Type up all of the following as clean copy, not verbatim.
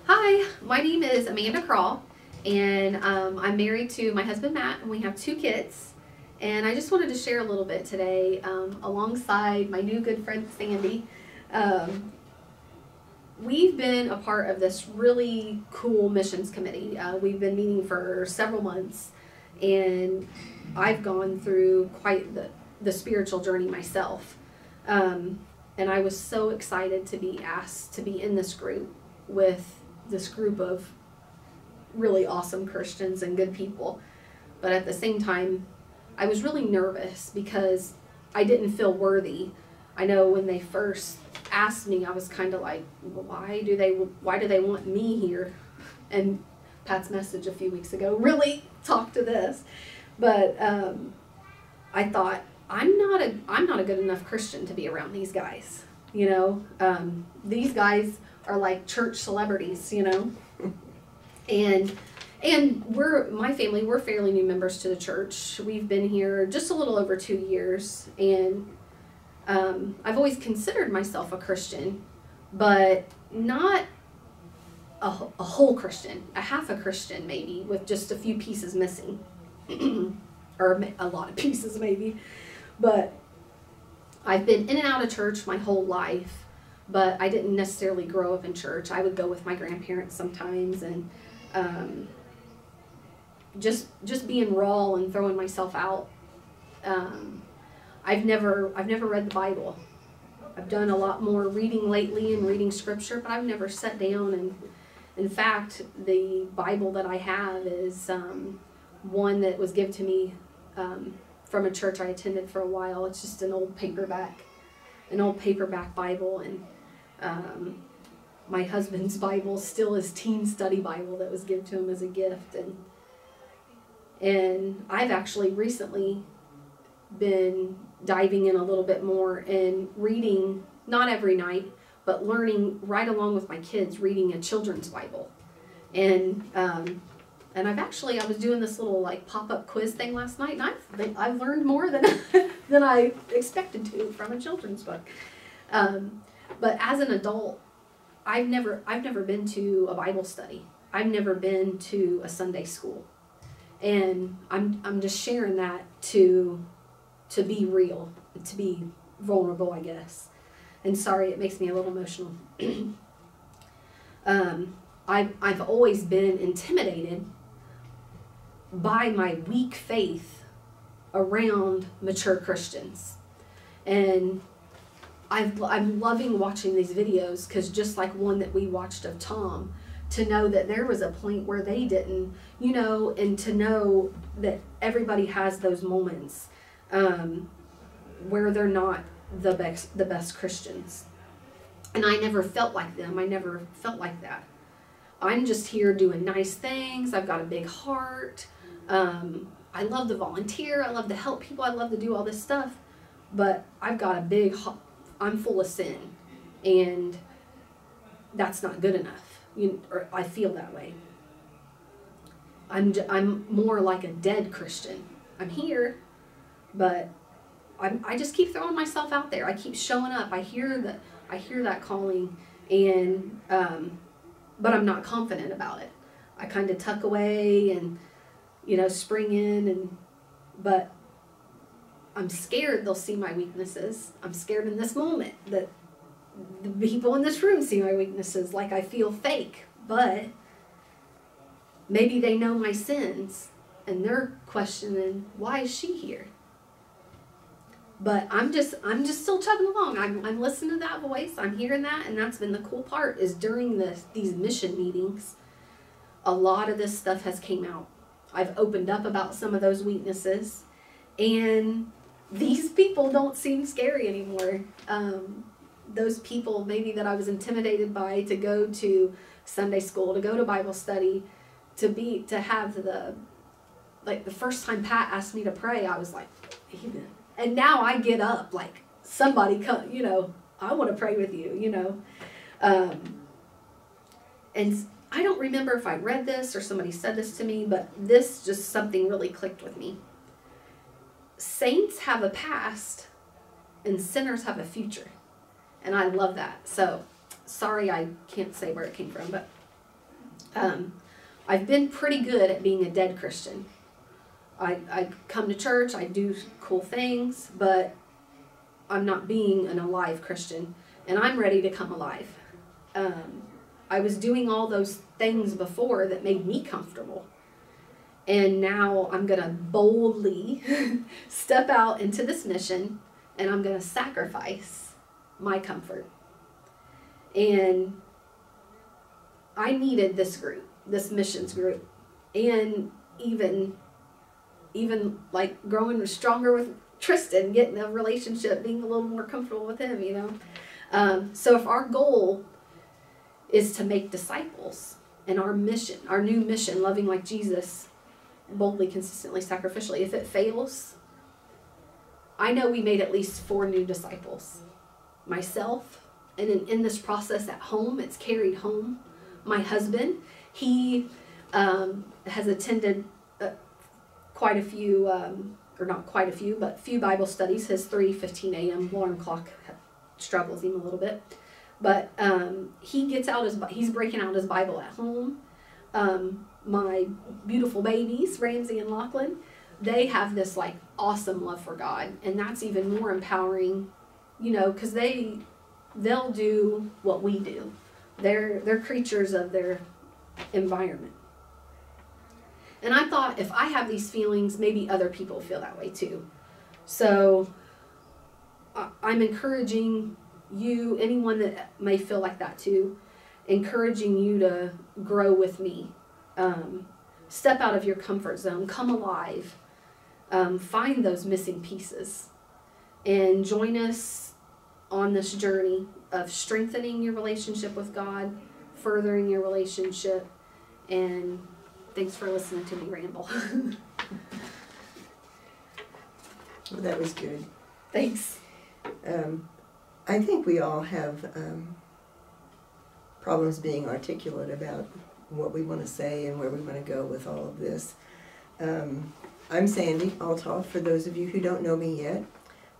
Hi, my name is Amanda Crawl, and I'm married to my husband Matt, and we have 2 kids. And I just wanted to share a little bit today alongside my new good friend Sandy. Um, we've been a part of this really cool missions committee. We've been meeting for several months, and I've gone through quite the spiritual journey myself. And I was so excited to be asked to be in this group with this group of really awesome Christians and good people. But at the same time, I was really nervous because I didn't feel worthy. I know when they first asked me, I was kind of like, well, why do they want me here? And Pat's message a few weeks ago really talked to this. But I thought, I'm not a good enough Christian to be around these guys. These guys are like church celebrities, and my family, we're fairly new members to the church. We've been here just a little over 2 years, and I've always considered myself a Christian, but not a whole Christian, a half a Christian maybe, with just a few pieces missing, or a lot of pieces maybe. But I've been in and out of church my whole life, but I didn't necessarily grow up in church. I would go with my grandparents sometimes, and just being raw and throwing myself out. I've never read the Bible. I've done a lot more reading lately and reading scripture, but I've never sat down. And in fact, the Bible that I have is one that was given to me from a church I attended for a while. It's just an old paperback Bible, and my husband's Bible still is teen study Bible that was given to him as a gift, and I've actually recently been diving in a little bit more and reading, not every night, but learning right along with my kids, reading a children's Bible. And I was doing this little like pop-up quiz thing last night, and I've learned more than than I expected to from a children's book. But as an adult, I've never been to a Bible study. I've never been to a Sunday school, and I'm just sharing that to be real, to be vulnerable, I guess. And sorry, it makes me a little emotional. I've always been intimidated by my weak faith around mature Christians. And I'm loving watching these videos, because just like one that we watched of Tom, to know that there was a point where they didn't, and to know that everybody has those moments where they're not the best Christians. And I never felt like them. I never felt like that. I'm just here doing nice things. I've got a big heart. I love to volunteer. I love to help people. I love to do all this stuff. But I've got a big heart. I'm full of sin. And that's not good enough. Or I feel that way. I'm more like a dead Christian. I'm here, but I just keep throwing myself out there. I keep showing up. I hear that calling, and but I'm not confident about it. I kind of tuck away and spring in, but I'm scared they'll see my weaknesses. I'm scared in this moment that the people in this room see my weaknesses, like I feel fake, but maybe they know my sins and they're questioning, why is she here? But I'm just still chugging along. I'm listening to that voice. I'm hearing that, and that's been the cool part, is during these mission meetings, a lot of this stuff has came out. I've opened up about some of those weaknesses, and these people don't seem scary anymore. Those people maybe that I was intimidated by to go to Sunday school, to go to Bible study, to have the first time Pat asked me to pray, I was like, amen. And now I get up like, somebody come, I want to pray with you, and I don't remember if I read this or somebody said this to me, but this just something really clicked with me. Saints have a past and sinners have a future. And I love that. So, sorry I can't say where it came from, but I've been pretty good at being a dead Christian. I come to church, I do cool things, but I'm not being an alive Christian, and I'm ready to come alive. I was doing all those things before that made me comfortable, and now I'm going to boldly step out into this mission, and I'm going to sacrifice my comfort. And I needed this group, this missions group, and even like growing stronger with Tristan, getting a relationship, being a little more comfortable with him, you know. So if our goal is to make disciples, and our mission, our new mission, loving like Jesus, boldly, consistently, sacrificially, if it fails, I know we made at least 4 new disciples. Myself, and in this process at home, it's carried home. My husband, he has attended quite a few, or not quite a few, but few Bible studies. His 3:15 a.m. alarm clock struggles him a little bit. But he gets out he's breaking out his Bible at home. My beautiful babies, Ramsey and Lachlan, they have this like awesome love for God. And that's even more empowering, you know, because they'll do what we do. They're creatures of their environment. And I thought, if I have these feelings, maybe other people feel that way too. So I'm encouraging you, anyone that may feel like that too, encouraging you to grow with me. Step out of your comfort zone. Come alive. Find those missing pieces. And join us on this journey of strengthening your relationship with God, furthering your relationship, and thanks for listening to me ramble. Well, that was good. Thanks. I think we all have problems being articulate about what we want to say and where we want to go with all of this. I'm Sandy Althoff, for those of you who don't know me yet.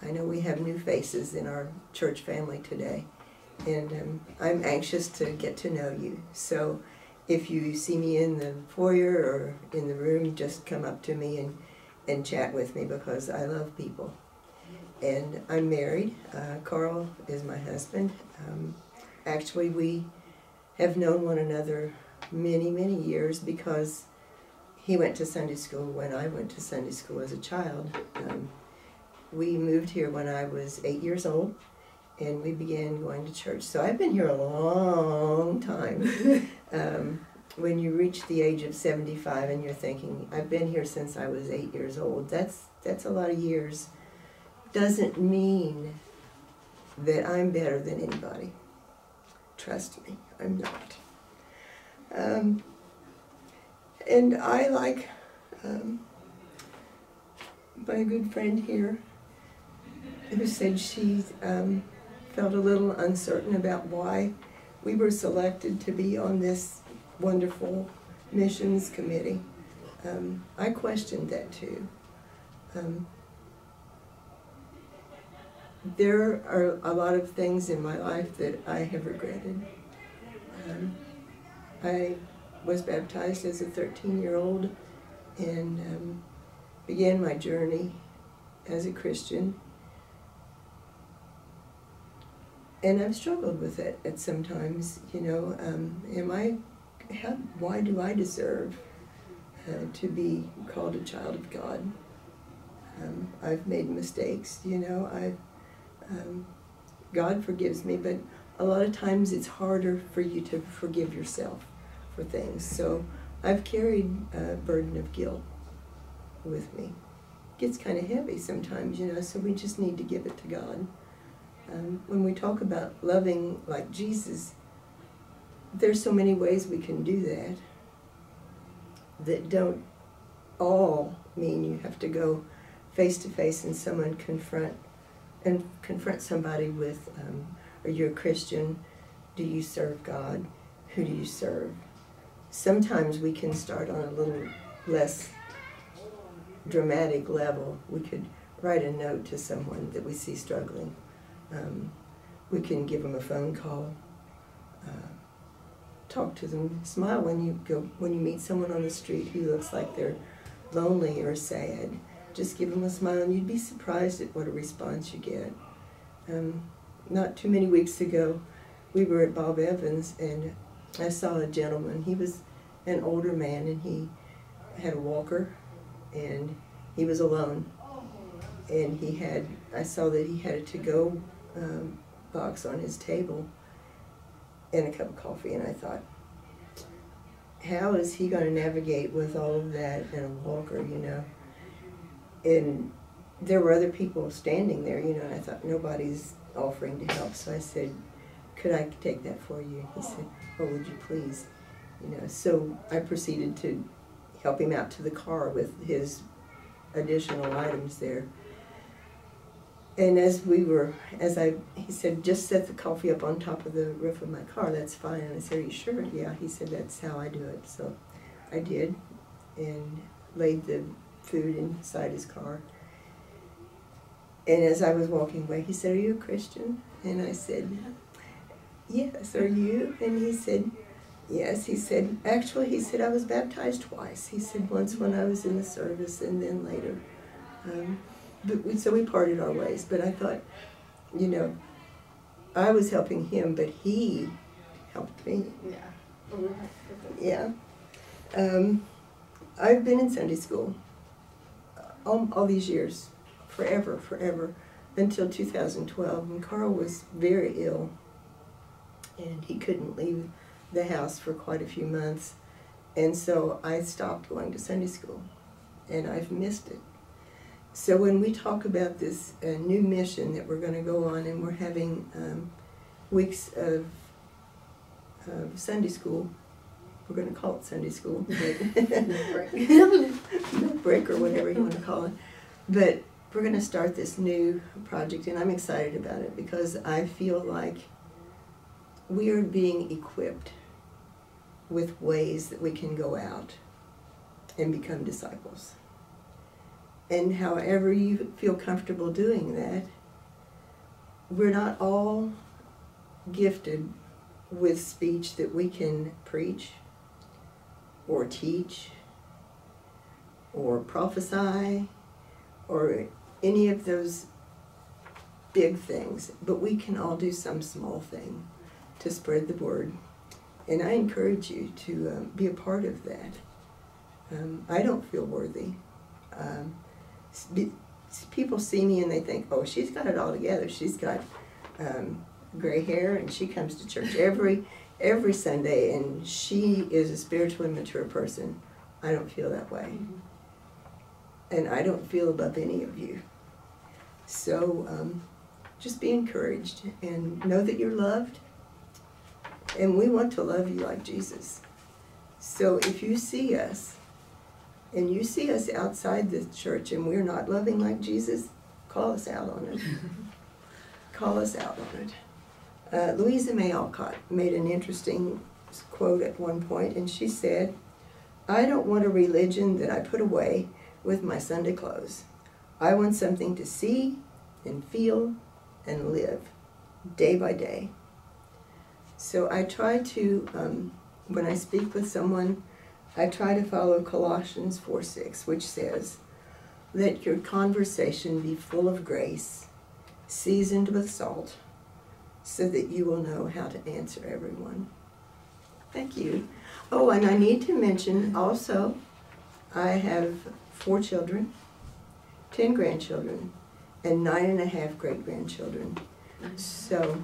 I know we have new faces in our church family today, and I'm anxious to get to know you. So if you see me in the foyer or in the room, just come up to me and chat with me, because I love people. And I'm married. Carl is my husband. Actually, we have known one another many, many years, because he went to Sunday school when I went to Sunday school as a child. We moved here when I was 8 years old, and we began going to church. So I've been here a long time. When you reach the age of 75 and you're thinking, I've been here since I was 8 years old, that's a lot of years. Doesn't mean that I'm better than anybody. Trust me, I'm not. And I, like my good friend here, who said she felt a little uncertain about why we were selected to be on this wonderful missions committee. I questioned that too. There are a lot of things in my life that I have regretted. I was baptized as a 13-year-old and began my journey as a Christian. And I've struggled with it at sometimes, you know. Why do I deserve to be called a child of God? I've made mistakes, you know. God forgives me, but a lot of times it's harder for you to forgive yourself for things. So I've carried a burden of guilt with me. It gets kind of heavy sometimes, you know, so we just need to give it to God. When we talk about loving like Jesus, there's so many ways we can do that don't all mean you have to go face to face and confront somebody with, are you a Christian? Do you serve God? Who do you serve? Sometimes we can start on a little less dramatic level. We could write a note to someone that we see struggling. We can give them a phone call, talk to them. Smile when you meet someone on the street who looks like they're lonely or sad. Just give them a smile, and you'd be surprised at what a response you get. Not too many weeks ago, we were at Bob Evans, and I saw a gentleman. He was an older man, and he had a walker, and he was alone. And I saw that he had a to-go box on his table and a cup of coffee, and I thought, how is he going to navigate with all of that and a walker, you know? And there were other people standing there, you know, and I thought, nobody's offering to help. So I said, could I take that for you? And he said, oh, would you please? You know, so I proceeded to help him out to the car with his additional items there. And he said, just set the coffee up on top of the roof of my car, that's fine. And I said, are you sure? Yeah, he said, that's how I do it. So I did, and laid the food inside his car. And as I was walking away, he said, are you a Christian? And I said, yes, are you? And he said, yes. He said, actually, he said, I was baptized twice. He said, once when I was in the service, and then later. So we parted our ways, but I thought, you know, I was helping him, but he helped me. Yeah. I've been in Sunday school all these years, forever, until 2012, when Carl was very ill, and he couldn't leave the house for quite a few months, and so I stopped going to Sunday school, and I've missed it. So when we talk about this new mission that we're going to go on, and we're having weeks of Sunday school, we're going to call it Sunday school, but no break or whatever you want to call it, but we're going to start this new project, and I'm excited about it because I feel like we are being equipped with ways that we can go out and become disciples. And however you feel comfortable doing that, we're not all gifted with speech that we can preach or teach or prophesy or any of those big things, but we can all do some small thing to spread the word. And I encourage you to be a part of that. I don't feel worthy. People see me and they think, oh, she's got it all together. She's got gray hair, and she comes to church every Sunday, and she is a spiritually mature person. I don't feel that way. And I don't feel above any of you. So just be encouraged and know that you're loved. And we want to love you like Jesus. So if you see us, and you see us outside the church and we're not loving like Jesus, call us out on it. Call us out on it. Louisa May Alcott made an interesting quote at one point, and she said, I don't want a religion that I put away with my Sunday clothes. I want something to see and feel and live day by day. So I try to, when I speak with someone, I try to follow Colossians 4:6, which says, let your conversation be full of grace, seasoned with salt, so that you will know how to answer everyone. Thank you. Oh, and I need to mention also, I have 4 children, 10 grandchildren, and 9.5 great-grandchildren. So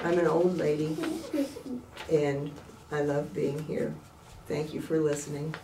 I'm an old lady, and I love being here. Thank you for listening.